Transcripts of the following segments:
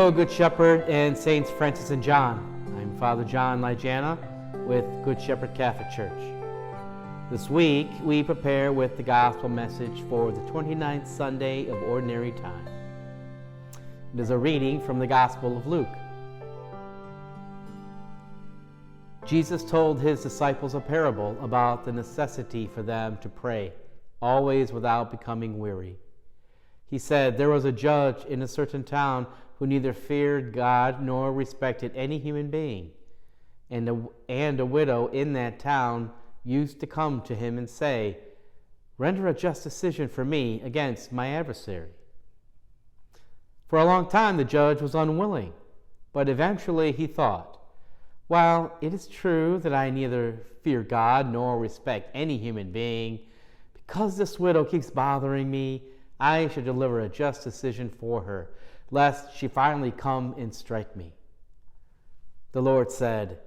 Hello, Good Shepherd and Saints Francis and John. I'm Father John Lyjana with Good Shepherd Catholic Church. This week, we prepare with the Gospel message for the 29th Sunday of Ordinary Time. It is a reading from the Gospel of Luke. Jesus told his disciples a parable about the necessity for them to pray, always without becoming weary. He said, "There was a judge in a certain town who neither feared God nor respected any human being. And a widow in that town used to come to him and say, 'Render a just decision for me against my adversary.' For a long time the judge was unwilling, but eventually he thought, 'While it is true that I neither fear God nor respect any human being, because this widow keeps bothering me, I should deliver a just decision for her, lest she finally come and strike me.' The Lord said,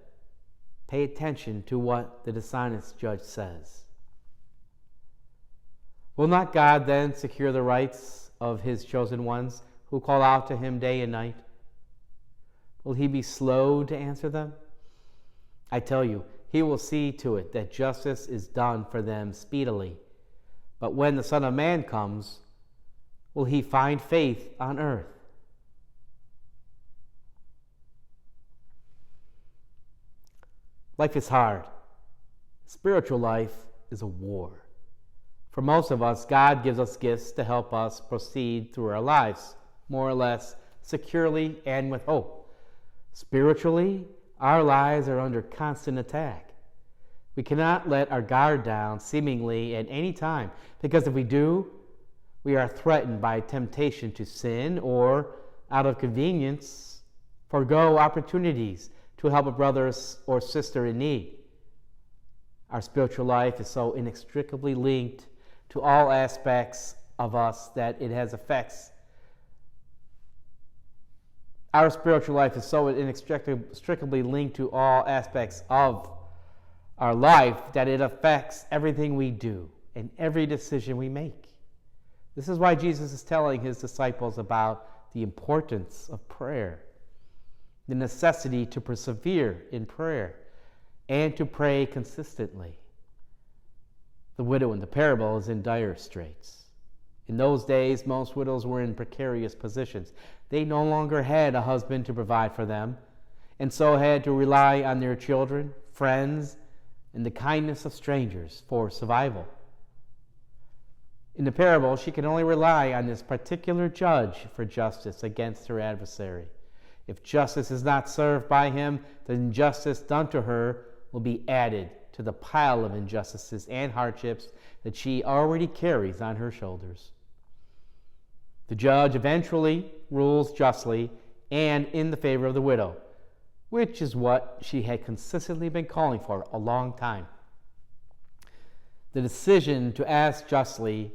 'Pay attention to what the dishonest judge says. Will not God then secure the rights of his chosen ones who call out to him day and night? Will he be slow to answer them? I tell you, he will see to it that justice is done for them speedily. But when the Son of Man comes, will he find faith on earth?' Life is hard. Spiritual life is a war. For most of us, God gives us gifts to help us proceed through our lives, more or less securely and with hope. Spiritually, our lives are under constant attack. We cannot let our guard down seemingly at any time, because if we do, we are threatened by temptation to sin or, out of convenience, forego opportunities to help a brother or sister in need. Our spiritual life is so inextricably linked to all aspects of us that it has effects. Our spiritual life is so inextricably linked to all aspects of our life that it affects everything we do and every decision we make. This is why Jesus is telling his disciples about the importance of prayer, the necessity to persevere in prayer, and to pray consistently. The widow in the parable is in dire straits. In those days, most widows were in precarious positions. They no longer had a husband to provide for them, and so had to rely on their children, friends, and the kindness of strangers for survival. In the parable, she can only rely on this particular judge for justice against her adversary. If justice is not served by him, the injustice done to her will be added to the pile of injustices and hardships that she already carries on her shoulders. The judge eventually rules justly and in the favor of the widow, which is what she had consistently been calling for a long time. The decision to act justly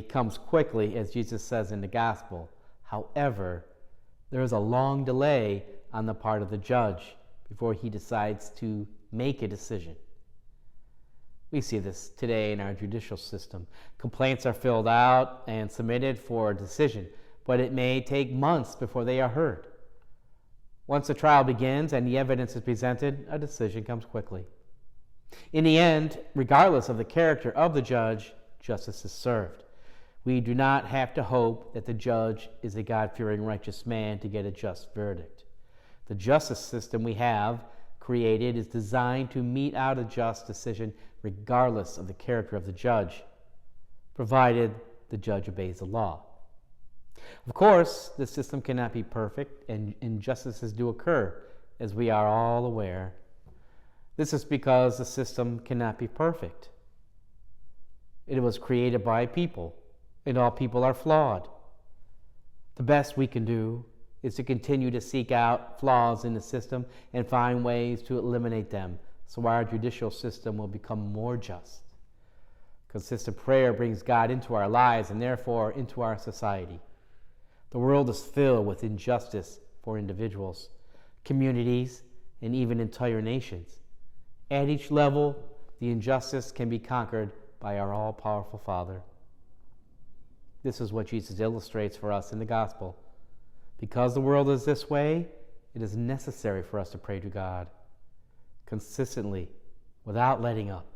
comes quickly, as Jesus says in the Gospel. However, there is a long delay on the part of the judge before he decides to make a decision. We see this today in our judicial system. Complaints are filled out and submitted for a decision, but it may take months before they are heard. Once the trial begins and the evidence is presented, a decision comes quickly. In the end, regardless of the character of the judge, justice is served. We do not have to hope that the judge is a God-fearing righteous man to get a just verdict. The justice system we have created is designed to mete out a just decision regardless of the character of the judge, provided the judge obeys the law. Of course, the system cannot be perfect, and injustices do occur, as we are all aware. This is because the system cannot be perfect. It was created by people, and all people are flawed. The best we can do is to continue to seek out flaws in the system and find ways to eliminate them, so our judicial system will become more just. Consistent prayer brings God into our lives and therefore into our society. The world is filled with injustice for individuals, communities, and even entire nations. At each level, the injustice can be conquered by our all-powerful Father. This is what Jesus illustrates for us in the gospel. Because the world is this way, it is necessary for us to pray to God consistently, without letting up.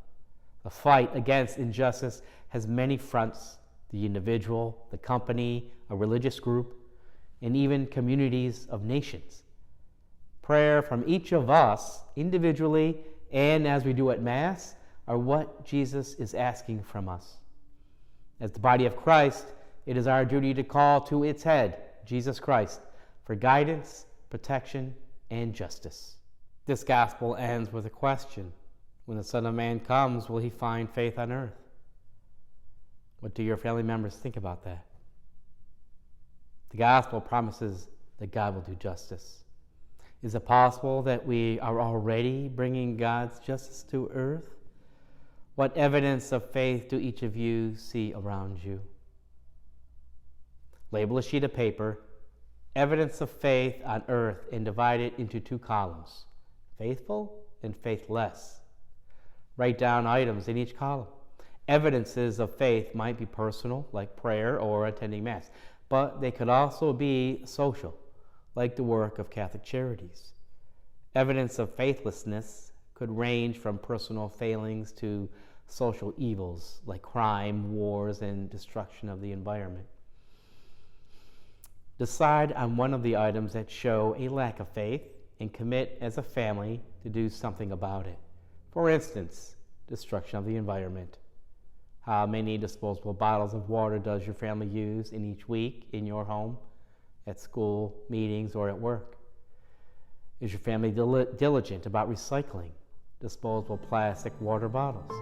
The fight against injustice has many fronts: the individual, the company, a religious group, and even communities of nations. Prayer from each of us, individually and as we do at Mass, are what Jesus is asking from us. As the body of Christ, it is our duty to call to its head, Jesus Christ, for guidance, protection, and justice. This gospel ends with a question. When the Son of Man comes, will he find faith on earth? What do your family members think about that? The gospel promises that God will do justice. Is it possible that we are already bringing God's justice to earth? What evidence of faith do each of you see around you? Label a sheet of paper, evidence of faith on earth, and divide it into 2 columns, faithful and faithless. Write down items in each column. Evidences of faith might be personal, like prayer or attending Mass, but they could also be social, like the work of Catholic charities. Evidence of faithlessness could range from personal failings to social evils, like crime, wars, and destruction of the environment. Decide on one of the items that show a lack of faith and commit as a family to do something about it. For instance, destruction of the environment. How many disposable bottles of water does your family use in each week in your home, at school, meetings, or at work? Is your family diligent about recycling disposable plastic water bottles?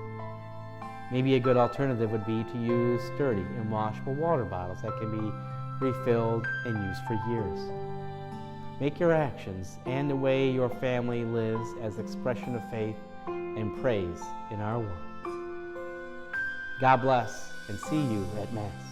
Maybe a good alternative would be to use sturdy and washable water bottles that can be refilled and used for years. Make your actions and the way your family lives as expression of faith and praise in our world. God bless, and see you at Mass.